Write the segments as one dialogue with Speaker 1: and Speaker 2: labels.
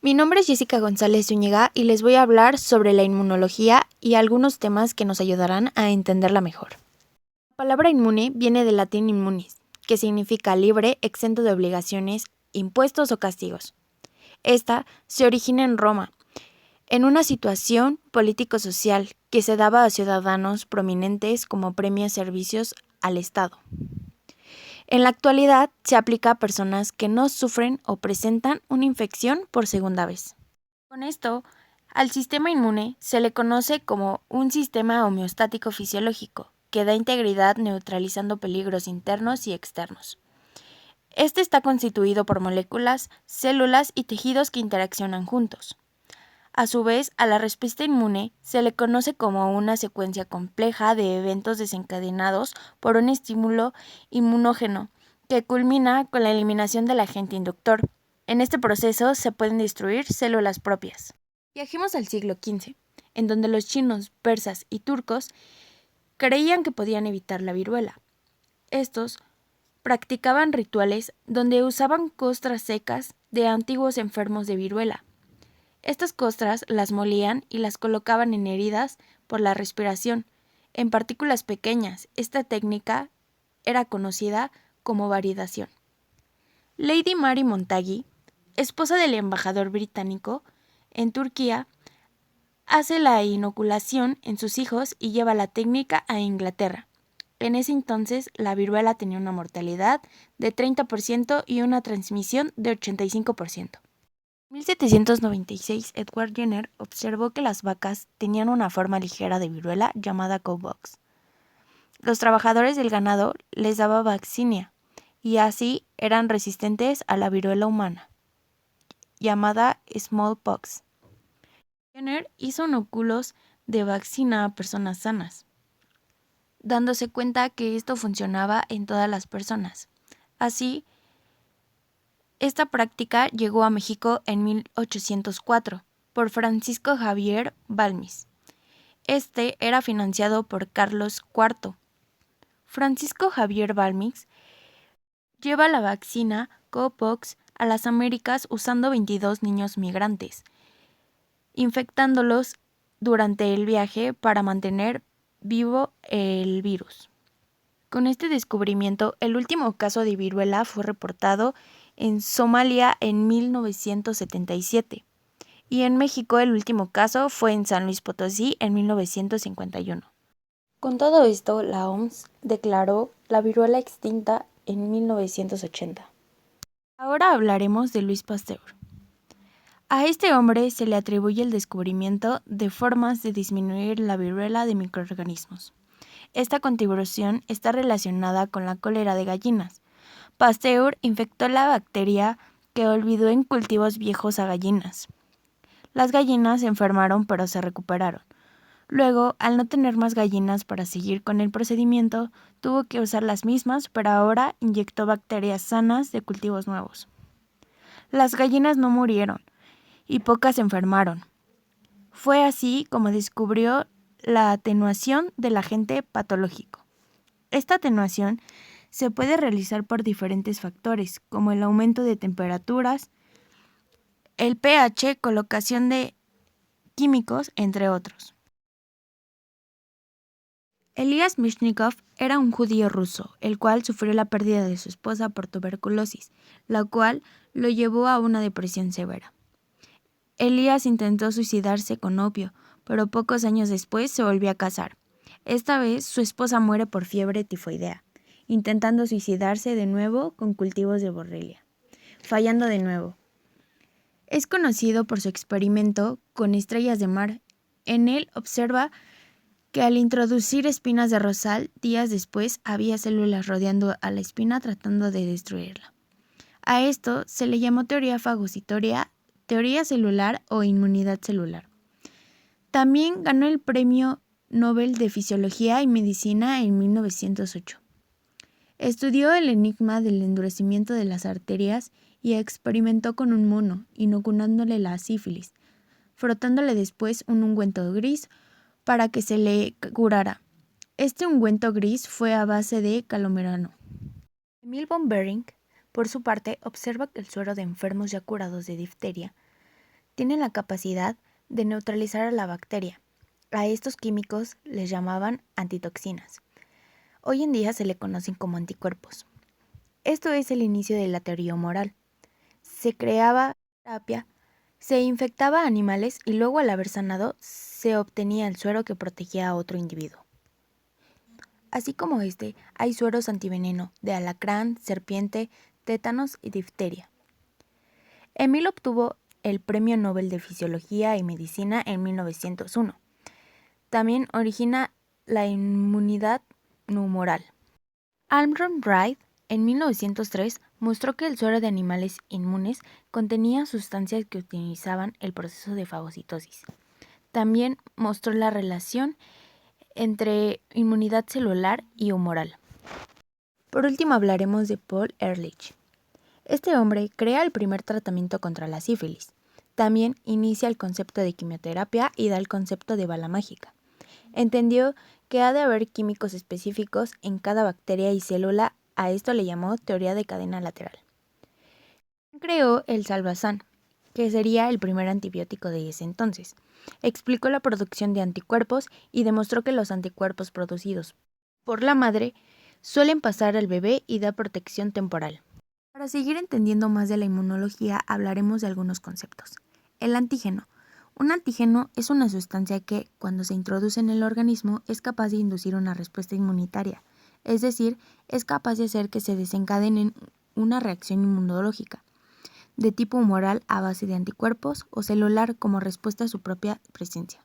Speaker 1: Mi nombre es Jessica González Zúñiga y les voy a hablar sobre la inmunología y algunos temas que nos ayudarán a entenderla mejor. La palabra inmune viene del latín immunis, que significa libre, exento de obligaciones, impuestos o castigos. Esta se origina en Roma, en una situación político-social que se daba a ciudadanos prominentes como premios servicios al Estado. En la actualidad se aplica a personas que no sufren o presentan una infección por segunda vez. Con esto, al sistema inmune se le conoce como un sistema homeostático fisiológico, que da integridad neutralizando peligros internos y externos. Este está constituido por moléculas, células y tejidos que interaccionan juntos. A su vez, a la respuesta inmune se le conoce como una secuencia compleja de eventos desencadenados por un estímulo inmunógeno, que culmina con la eliminación del agente inductor. En este proceso se pueden destruir células propias. Viajemos al siglo XV, en donde los chinos, persas y turcos creían que podían evitar la viruela. Estos practicaban rituales donde usaban costras secas de antiguos enfermos de viruela. Estas costras las molían y las colocaban en heridas por la respiración, en partículas pequeñas. Esta técnica era conocida como varidación. Lady Mary Montagu, esposa del embajador británico en Turquía, hace la inoculación en sus hijos y lleva la técnica a Inglaterra. En ese entonces, la viruela tenía una mortalidad de 30% y una transmisión de 85%. En 1796, Edward Jenner observó que las vacas tenían una forma ligera de viruela llamada cowpox. Los trabajadores del ganado les daba vaccinia y así eran resistentes a la viruela humana, llamada smallpox. Jenner hizo inóculos de vaccina a personas sanas, dándose cuenta que esto funcionaba en todas las personas. Así, esta práctica llegó a México en 1804 por Francisco Javier Balmis. Este era financiado por Carlos IV. Francisco Javier Balmis lleva la vaccina cowpox a las Américas usando 22 niños migrantes, infectándolos durante el viaje para mantener vivo el virus. Con este descubrimiento, el último caso de viruela fue reportado en Somalia en 1977 y en México el último caso fue en San Luis Potosí en 1951. Con todo esto, la OMS declaró la viruela extinta en 1980. Ahora hablaremos de Louis Pasteur. A este hombre se le atribuye el descubrimiento de formas de disminuir la viruela de microorganismos. Esta contribución está relacionada con la cólera de gallinas. Pasteur infectó la bacteria que olvidó en cultivos viejos a gallinas. Las gallinas se enfermaron pero se recuperaron. Luego, al no tener más gallinas para seguir con el procedimiento, tuvo que usar las mismas, pero ahora inyectó bacterias sanas de cultivos nuevos. Las gallinas no murieron y pocas se enfermaron. Fue así como descubrió la atenuación del agente patológico. Esta atenuación se puede realizar por diferentes factores, como el aumento de temperaturas, el pH, colocación de químicos, entre otros. Elías Mishnikov era un judío ruso, el cual sufrió la pérdida de su esposa por tuberculosis, la cual lo llevó a una depresión severa. Elías intentó suicidarse con opio, pero pocos años después se volvió a casar. Esta vez su esposa muere por fiebre tifoidea, intentando suicidarse de nuevo con cultivos de borrelia, fallando de nuevo. Es conocido por su experimento con estrellas de mar. En él observa que al introducir espinas de rosal, días después había células rodeando a la espina tratando de destruirla. A esto se le llamó teoría fagocitoria, teoría celular o inmunidad celular. También ganó el Premio Nobel de Fisiología y Medicina en 1908. Estudió el enigma del endurecimiento de las arterias y experimentó con un mono, inoculándole la sífilis, frotándole después un ungüento gris para que se le curara. Este ungüento gris fue a base de calomerano. Emil von Behring, por su parte, observa que el suero de enfermos ya curados de difteria tienen la capacidad de neutralizar a la bacteria. A estos químicos les llamaban antitoxinas. Hoy en día se le conocen como anticuerpos. Esto es el inicio de la teoría humoral. Se creaba terapia, se infectaba a animales y luego al haber sanado se obtenía el suero que protegía a otro individuo. Así como hay sueros antiveneno de alacrán, serpiente, tétanos y difteria. Emil obtuvo el Premio Nobel de Fisiología y Medicina en 1901. También origina la inmunidad humoral. Armstrong Wright en 1903 mostró que el suero de animales inmunes contenía sustancias que optimizaban el proceso de fagocitosis. También mostró la relación entre inmunidad celular y humoral. Por último hablaremos de Paul Ehrlich. Este hombre crea el primer tratamiento contra la sífilis. También inicia el concepto de quimioterapia y da el concepto de bala mágica. Entendió que ha de haber químicos específicos en cada bacteria y célula, a esto le llamó teoría de cadena lateral. Creó el Salvarsan, que sería el primer antibiótico de ese entonces. Explicó la producción de anticuerpos y demostró que los anticuerpos producidos por la madre suelen pasar al bebé y da protección temporal. Para seguir entendiendo más de la inmunología, hablaremos de algunos conceptos. El antígeno. Un antígeno es una sustancia que, cuando se introduce en el organismo, es capaz de inducir una respuesta inmunitaria, es decir, es capaz de hacer que se desencadene una reacción inmunológica, de tipo humoral a base de anticuerpos o celular como respuesta a su propia presencia.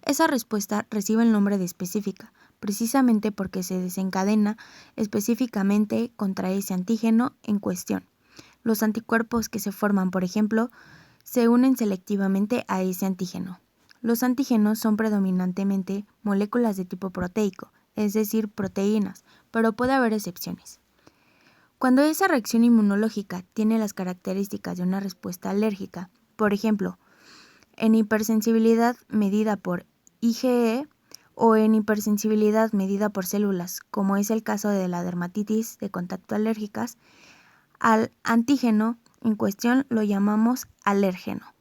Speaker 1: Esa respuesta recibe el nombre de específica, precisamente porque se desencadena específicamente contra ese antígeno en cuestión. Los anticuerpos que se forman, por ejemplo, se unen selectivamente a ese antígeno. Los antígenos son predominantemente moléculas de tipo proteico, es decir, proteínas, pero puede haber excepciones. Cuando esa reacción inmunológica tiene las características de una respuesta alérgica, por ejemplo, en hipersensibilidad medida por IgE o en hipersensibilidad medida por células, como es el caso de la dermatitis de contacto alérgicas, al antígeno en cuestión lo llamamos alérgeno.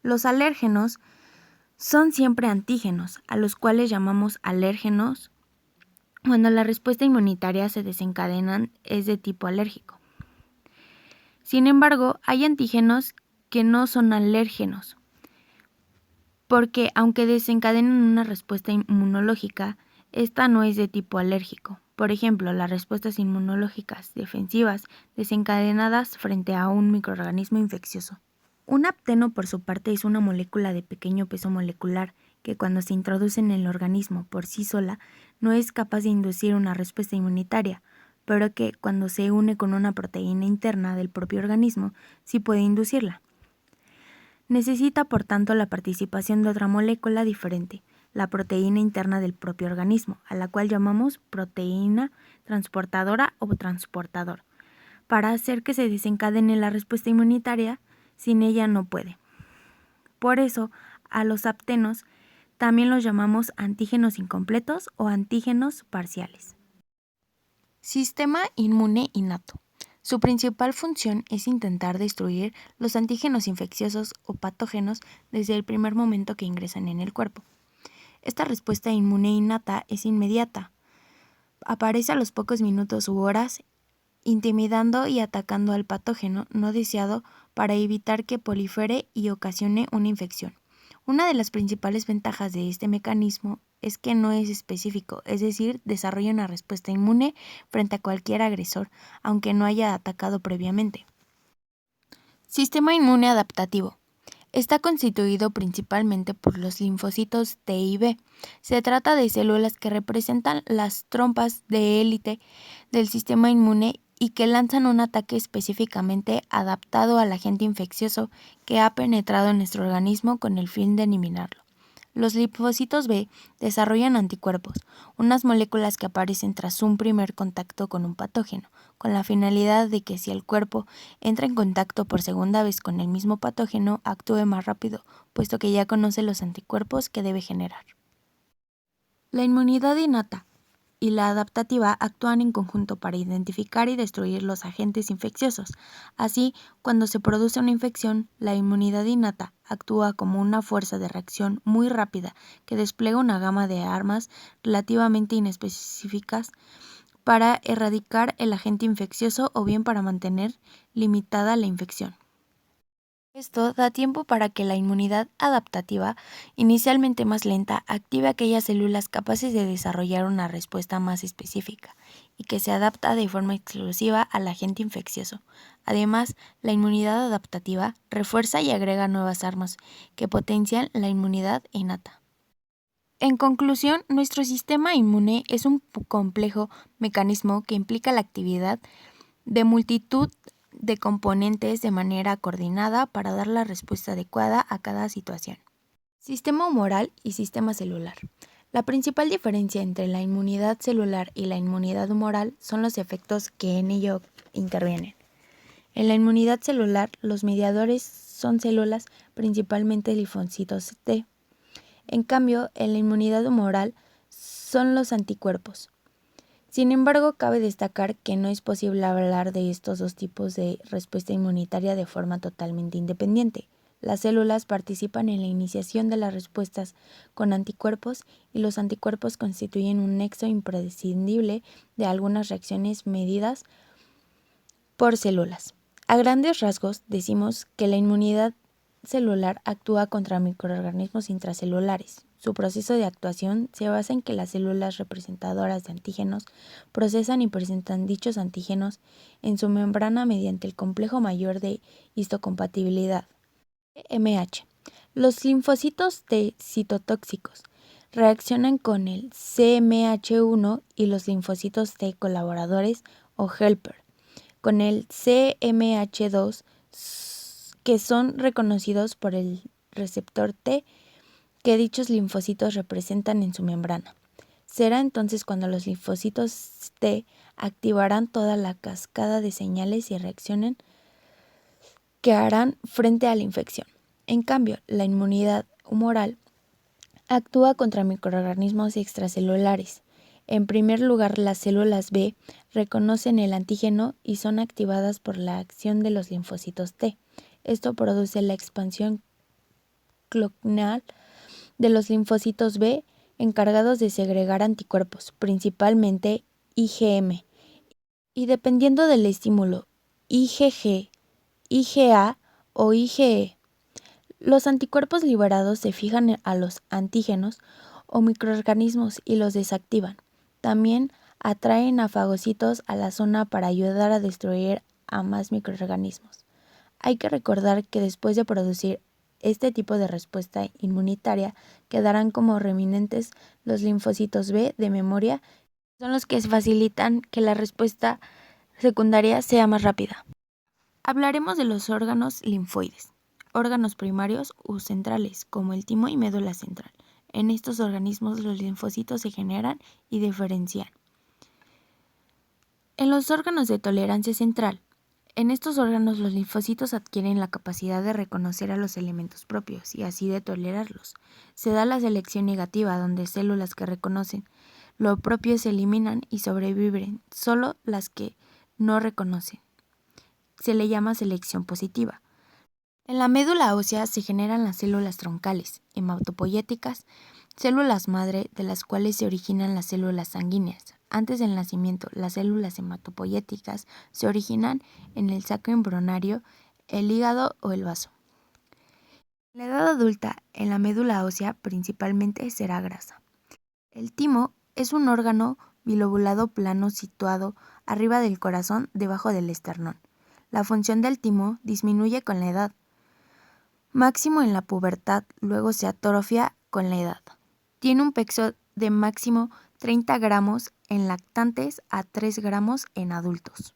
Speaker 1: Los alérgenos son siempre antígenos, a los cuales llamamos alérgenos cuando la respuesta inmunitaria se desencadena es de tipo alérgico. Sin embargo, hay antígenos que no son alérgenos, porque aunque desencadenen una respuesta inmunológica, esta no es de tipo alérgico. Por ejemplo, las respuestas inmunológicas defensivas desencadenadas frente a un microorganismo infeccioso. Un apteno, por su parte, es una molécula de pequeño peso molecular que cuando se introduce en el organismo por sí sola no es capaz de inducir una respuesta inmunitaria, pero que cuando se une con una proteína interna del propio organismo sí puede inducirla. Necesita, por tanto, la participación de otra molécula diferente, la proteína interna del propio organismo, a la cual llamamos proteína transportadora o transportador, para hacer que se desencadene la respuesta inmunitaria. Sin ella no puede. Por eso, a los aptenos también los llamamos antígenos incompletos o antígenos parciales. Sistema inmune innato. Su principal función es intentar destruir los antígenos infecciosos o patógenos desde el primer momento que ingresan en el cuerpo. Esta respuesta inmune innata es inmediata. Aparece a los pocos minutos u horas, intimidando y atacando al patógeno no deseado para evitar que prolifere y ocasione una infección. Una de las principales ventajas de este mecanismo es que no es específico, es decir, desarrolla una respuesta inmune frente a cualquier agresor, aunque no haya atacado previamente. Sistema inmune adaptativo. Está constituido principalmente por los linfocitos T y B. Se trata de células que representan las trompas de élite del sistema inmune y que lanzan un ataque específicamente adaptado al agente infeccioso que ha penetrado en nuestro organismo con el fin de eliminarlo. Los linfocitos B desarrollan anticuerpos, unas moléculas que aparecen tras un primer contacto con un patógeno, con la finalidad de que si el cuerpo entra en contacto por segunda vez con el mismo patógeno, actúe más rápido, puesto que ya conoce los anticuerpos que debe generar. La inmunidad innata. y la adaptativa actúan en conjunto para identificar y destruir los agentes infecciosos. Así, cuando se produce una infección, la inmunidad innata actúa como una fuerza de reacción muy rápida que despliega una gama de armas relativamente inespecíficas para erradicar el agente infeccioso o bien para mantener limitada la infección. Esto da tiempo para que la inmunidad adaptativa, inicialmente más lenta, active aquellas células capaces de desarrollar una respuesta más específica y que se adapta de forma exclusiva al agente infeccioso. Además, la inmunidad adaptativa refuerza y agrega nuevas armas que potencian la inmunidad innata. En conclusión, nuestro sistema inmune es un complejo mecanismo que implica la actividad de multitud de componentes de manera coordinada para dar la respuesta adecuada a cada situación. Sistema humoral y sistema celular. La principal diferencia entre la inmunidad celular y la inmunidad humoral son los efectos que en ello intervienen. En la inmunidad celular, los mediadores son células, principalmente linfocitos T. En cambio, en la inmunidad humoral son los anticuerpos. Sin embargo, cabe destacar que no es posible hablar de estos dos tipos de respuesta inmunitaria de forma totalmente independiente. Las células participan en la iniciación de las respuestas con anticuerpos y los anticuerpos constituyen un nexo imprescindible de algunas reacciones medidas por células. A grandes rasgos, decimos que la inmunidad celular actúa contra microorganismos intracelulares. Su proceso de actuación se basa en que las células representadoras de antígenos procesan y presentan dichos antígenos en su membrana mediante el complejo mayor de histocompatibilidad, CMH. Los linfocitos T citotóxicos reaccionan con el CMH1 y los linfocitos T colaboradores o helper con el CMH2 que son reconocidos por el receptor T que dichos linfocitos representan en su membrana. Será entonces cuando los linfocitos T activarán toda la cascada de señales y reacciones que harán frente a la infección. En cambio, la inmunidad humoral actúa contra microorganismos extracelulares. En primer lugar, las células B reconocen el antígeno y son activadas por la acción de los linfocitos T. Esto produce la expansión clonal de los linfocitos B encargados de segregar anticuerpos, principalmente IgM, y dependiendo del estímulo IgG, IgA o IgE. Los anticuerpos liberados se fijan a los antígenos o microorganismos y los desactivan. También atraen a fagocitos a la zona para ayudar a destruir a más microorganismos. Hay que recordar que después de producir este tipo de respuesta inmunitaria quedarán como remanentes los linfocitos B de memoria, son los que facilitan que la respuesta secundaria sea más rápida. Hablaremos de los órganos linfoides, órganos primarios u centrales, como el timo y médula central. En estos organismos los linfocitos se generan y diferencian. En los órganos de tolerancia central, en estos órganos los linfocitos adquieren la capacidad de reconocer a los elementos propios y así de tolerarlos. Se da la selección negativa, donde células que reconocen lo propio se eliminan y sobreviven solo las que no reconocen. Se le llama selección positiva. En la médula ósea se generan las células troncales, hematopoyéticas, células madre de las cuales se originan las células sanguíneas. Antes del nacimiento, las células hematopoyéticas se originan en el saco embrionario, el hígado o el vaso. En la edad adulta, en la médula ósea principalmente será grasa. El timo es un órgano bilobulado plano situado arriba del corazón, debajo del esternón. La función del timo disminuye con la edad, máximo en la pubertad, luego se atrofia con la edad. Tiene un peso de máximo 30 gramos en lactantes a 3 gramos en adultos.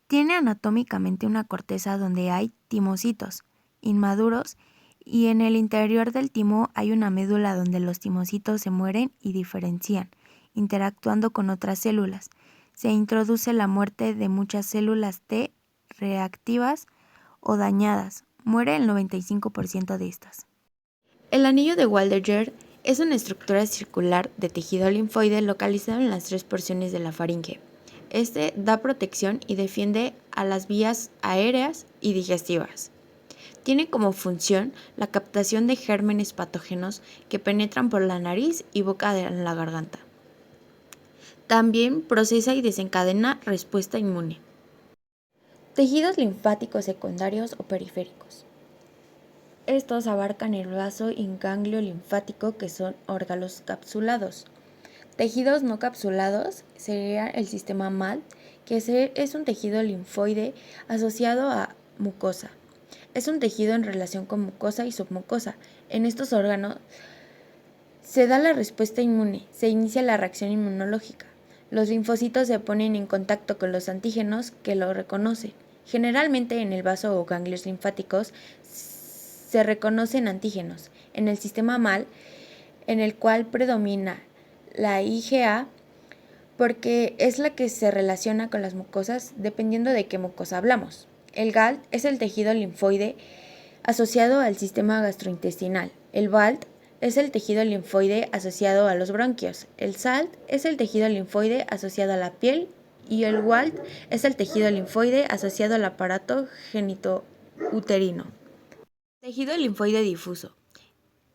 Speaker 1: Tiene anatómicamente una corteza donde hay timocitos inmaduros y en el interior del timo hay una médula donde los timocitos se mueren y diferencian, interactuando con otras células. Se introduce la muerte de muchas células T reactivas o dañadas. Muere el 95% de estas. El anillo de Waldeyer Es una estructura circular de tejido linfoide localizado en las 3 porciones de la faringe. Este da protección y defiende a las vías aéreas y digestivas. Tiene como función la captación de gérmenes patógenos que penetran por la nariz y boca de la garganta. También procesa y desencadena respuesta inmune. Tejidos linfáticos secundarios o periféricos. Estos abarcan el vaso y ganglio linfático, que son órganos capsulados. Tejidos no capsulados sería el sistema MALT, que es un tejido linfoide asociado a mucosa. Es un tejido en relación con mucosa y submucosa. En estos órganos se da la respuesta inmune, se inicia la reacción inmunológica. Los linfocitos se ponen en contacto con los antígenos que lo reconocen. Generalmente en el vaso o ganglios linfáticos se reconocen antígenos. En el sistema MAL, en el cual predomina la IgA, porque es la que se relaciona con las mucosas dependiendo de qué mucosa hablamos. El GALT es el tejido linfoide asociado al sistema gastrointestinal. El BALT es el tejido linfoide asociado a los bronquios. El SALT es el tejido linfoide asociado a la piel y el WALT es el tejido linfoide asociado al aparato genitouterino. Tejido linfoide difuso.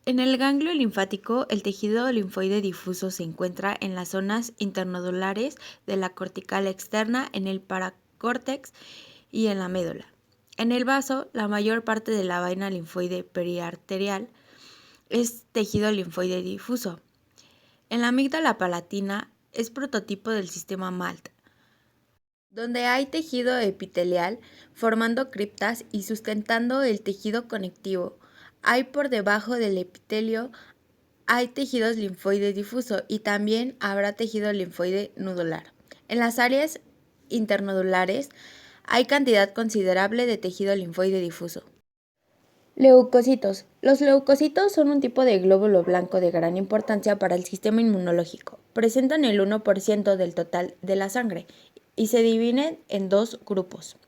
Speaker 1: En el ganglio linfático, el tejido linfoide difuso se encuentra en las zonas internodulares de la cortical externa, en el paracórtex y en la médula. En el vaso, la mayor parte de la vaina linfoide periarterial es tejido linfoide difuso. En la amígdala palatina es prototipo del sistema MALT, donde hay tejido epitelial formando criptas y sustentando el tejido conectivo. Hay por debajo del epitelio, hay tejidos linfoide difuso y también habrá tejido linfoide nudular. En las áreas internodulares hay cantidad considerable de tejido linfoide difuso. Leucocitos. Los leucocitos son un tipo de glóbulo blanco de gran importancia para el sistema inmunológico. Presentan el 1% del total de la sangre y se dividen en 2 grupos.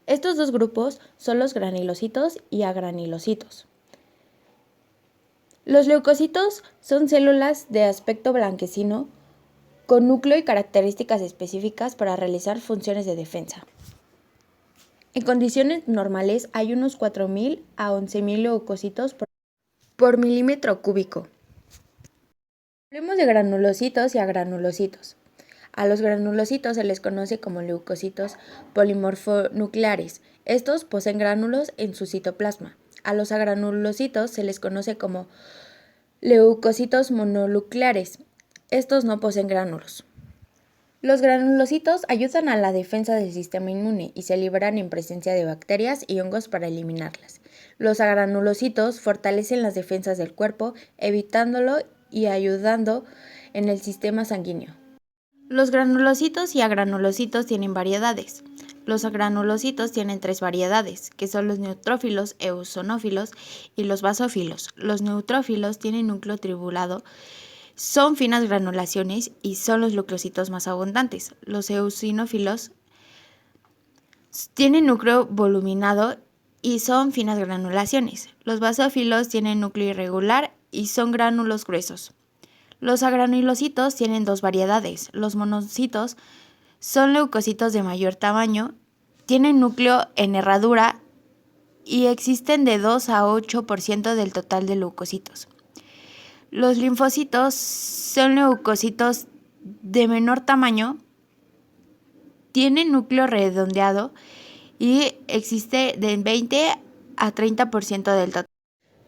Speaker 1: Estos 2 grupos son los granulocitos y agranulocitos. Los leucocitos son células de aspecto blanquecino con núcleo y características específicas para realizar funciones de defensa. En condiciones normales hay unos 4.000 a 11.000 leucocitos por milímetro cúbico. Hablemos de granulocitos y agranulocitos. A los granulocitos se les conoce como leucocitos polimorfonucleares. Estos poseen gránulos en su citoplasma. A los agranulocitos se les conoce como leucocitos mononucleares. Estos no poseen gránulos. Los granulocitos ayudan a la defensa del sistema inmune y se liberan en presencia de bacterias y hongos para eliminarlas. Los agranulocitos fortalecen las defensas del cuerpo, evitándolo y ayudando en el sistema sanguíneo. Los granulocitos y agranulocitos tienen variedades. Los granulocitos tienen 3 variedades, que son los neutrófilos, eosinófilos y los basófilos. Los neutrófilos tienen núcleo tribulado, son finas granulaciones y son los leucocitos más abundantes. Los eosinófilos tienen núcleo voluminado y son finas granulaciones. Los basófilos tienen núcleo irregular y son gránulos gruesos. Los agranulocitos tienen 2 variedades. Los monocitos son leucocitos de mayor tamaño, tienen núcleo en herradura y existen de 2 a 8% del total de leucocitos. Los linfocitos son leucocitos de menor tamaño, tienen núcleo redondeado y existe de 20 a 30% del total.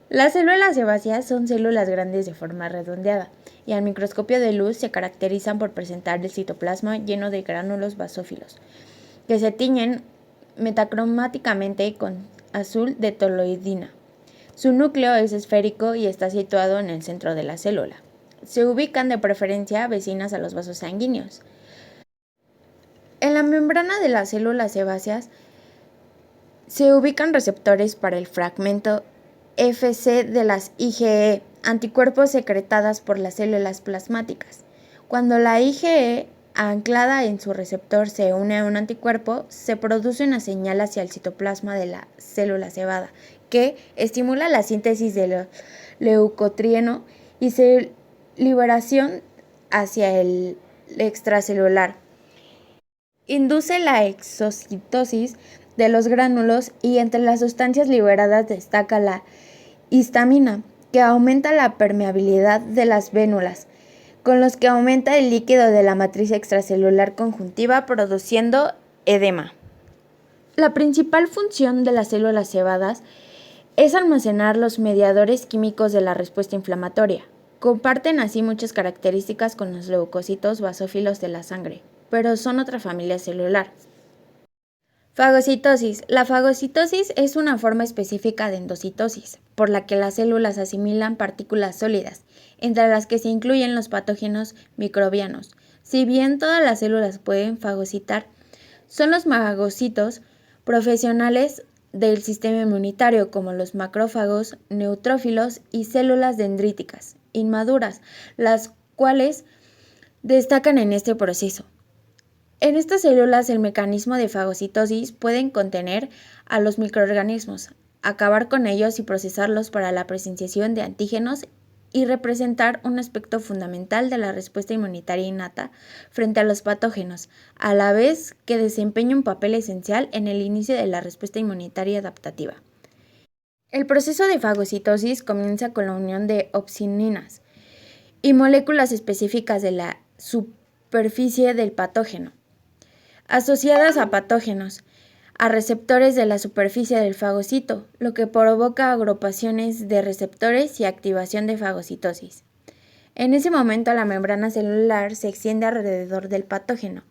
Speaker 1: Las células sebáceas son células grandes de forma redondeada y al microscopio de luz se caracterizan por presentar el citoplasma lleno de gránulos basófilos, que se tiñen metacromáticamente con azul de toluidina. Su núcleo es esférico y está situado en el centro de la célula. Se ubican de preferencia vecinas a los vasos sanguíneos. En la membrana de las células sebáceas se ubican receptores para el fragmento Fc de las IgE, anticuerpos secretadas por las células plasmáticas. Cuando la IgE anclada en su receptor, se une a un anticuerpo, se produce una señal hacia el citoplasma de la célula cebada, que estimula la síntesis del leucotrieno y su liberación hacia el extracelular. Induce la exocitosis de los gránulos y entre las sustancias liberadas destaca la histamina, que aumenta la permeabilidad de las vénulas, con los que aumenta el líquido de la matriz extracelular conjuntiva, produciendo edema. La principal función de las células cebadas es almacenar los mediadores químicos de la respuesta inflamatoria. Comparten así muchas características con los leucocitos basófilos de la sangre, pero son otra familia celular. Fagocitosis. La fagocitosis es una forma específica de endocitosis, por la que las células asimilan partículas sólidas, entre las que se incluyen los patógenos microbianos. Si bien todas las células pueden fagocitar, son los fagocitos profesionales del sistema inmunitario, como los macrófagos, neutrófilos y células dendríticas inmaduras, las cuales destacan en este proceso. En estas células, el mecanismo de fagocitosis pueden contener a los microorganismos, acabar con ellos y procesarlos para la presenciación de antígenos y representar un aspecto fundamental de la respuesta inmunitaria innata frente a los patógenos, a la vez que desempeña un papel esencial en el inicio de la respuesta inmunitaria adaptativa. El proceso de fagocitosis comienza con la unión de opsininas y moléculas específicas de la superficie del patógeno, asociadas a patógenos, a receptores de la superficie del fagocito, lo que provoca agrupaciones de receptores y activación de fagocitosis. En ese momento la membrana celular se extiende alrededor del patógeno,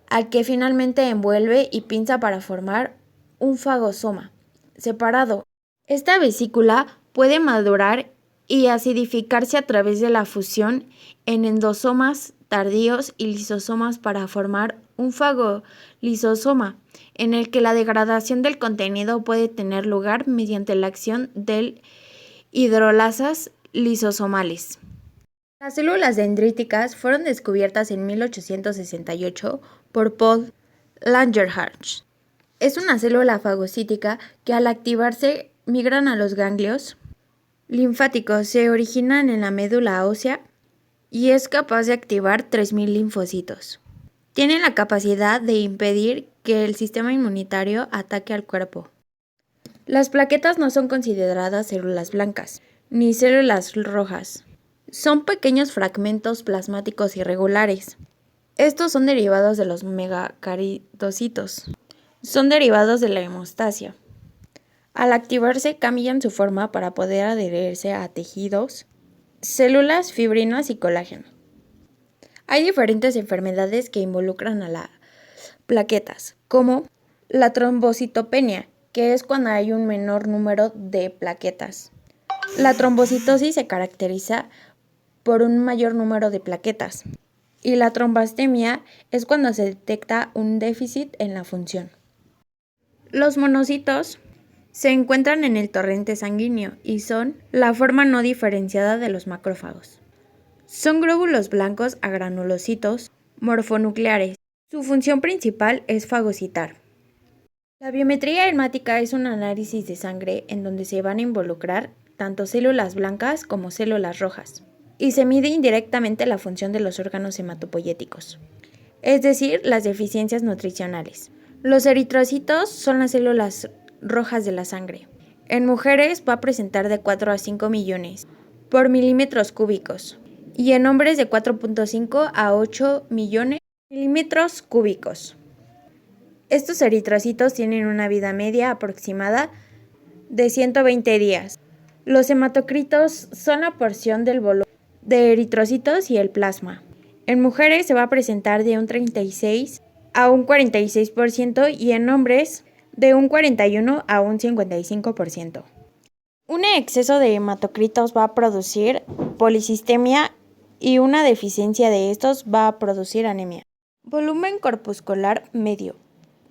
Speaker 1: al que finalmente envuelve y pinza para formar un fagosoma separado. Esta vesícula puede madurar y acidificarse a través de la fusión en endosomas tardíos y lisosomas para formar un fagolisosoma, en el que la degradación del contenido puede tener lugar mediante la acción de hidrolasas lisosomales. Las células dendríticas fueron descubiertas en 1868 por Paul Langerhans. Es una célula fagocítica que al activarse migran a los ganglios linfáticos, se originan en la médula ósea y es capaz de activar 3.000 linfocitos. Tiene la capacidad de impedir que el sistema inmunitario ataque al cuerpo. Las plaquetas no son consideradas células blancas, ni células rojas. Son pequeños fragmentos plasmáticos irregulares. Estos son derivados de los megacaridocitos. Son derivados de la hemostasia. Al activarse cambian su forma para poder adherirse a tejidos, células, fibrinas y colágeno. Hay diferentes enfermedades que involucran a las plaquetas, como la trombocitopenia, que es cuando hay un menor número de plaquetas. La trombocitosis se caracteriza por un mayor número de plaquetas, y la trombastemia es cuando se detecta un déficit en la función. Los monocitos se encuentran en el torrente sanguíneo y son la forma no diferenciada de los macrófagos. Son glóbulos blancos a granulocitos morfonucleares. Su función principal es fagocitar. La biometría hemática es un análisis de sangre en donde se van a involucrar tanto células blancas como células rojas, y se mide indirectamente la función de los órganos hematopoyéticos, es decir, las deficiencias nutricionales. Los eritrocitos son las células rojas de la sangre. En mujeres va a presentar de 4 a 5 millones por milímetros cúbicos y en hombres de 4.5 a 8 millones milímetros cúbicos. Estos eritrocitos tienen una vida media aproximada de 120 días. Los hematocritos son la porción del volumen de eritrocitos y el plasma. En mujeres se va a presentar de un 36 a un 46% y en hombres de un 41 a un 55%. Un exceso de hematocritos va a producir policistemia y una deficiencia de estos va a producir anemia. Volumen corpuscular medio,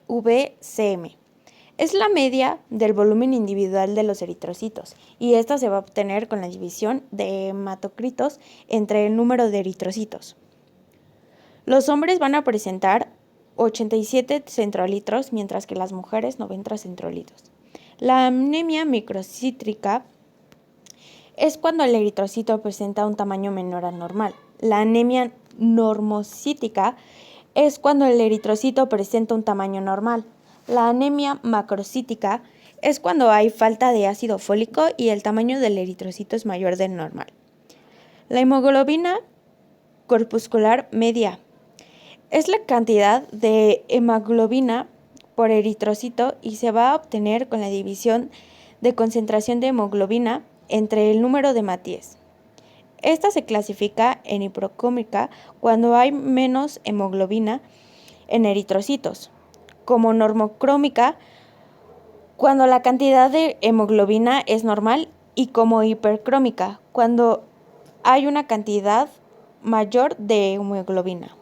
Speaker 1: VCM. Es la media del volumen individual de los eritrocitos y esta se va a obtener con la división de hematocritos entre el número de eritrocitos. Los hombres van a presentar 87 centrolitros, mientras que las mujeres 90 centrolitros. La anemia microcítrica es cuando el eritrocito presenta un tamaño menor al normal. La anemia normocítica es cuando el eritrocito presenta un tamaño normal. La anemia macrocítica es cuando hay falta de ácido fólico y el tamaño del eritrocito es mayor del normal. La hemoglobina corpuscular media es la cantidad de hemoglobina por eritrocito y se va a obtener con la división de concentración de hemoglobina entre el número de Matías. Esta se clasifica en hipercrómica cuando hay menos hemoglobina en eritrocitos, como normocrómica cuando la cantidad de hemoglobina es normal y como hipercrómica cuando hay una cantidad mayor de hemoglobina.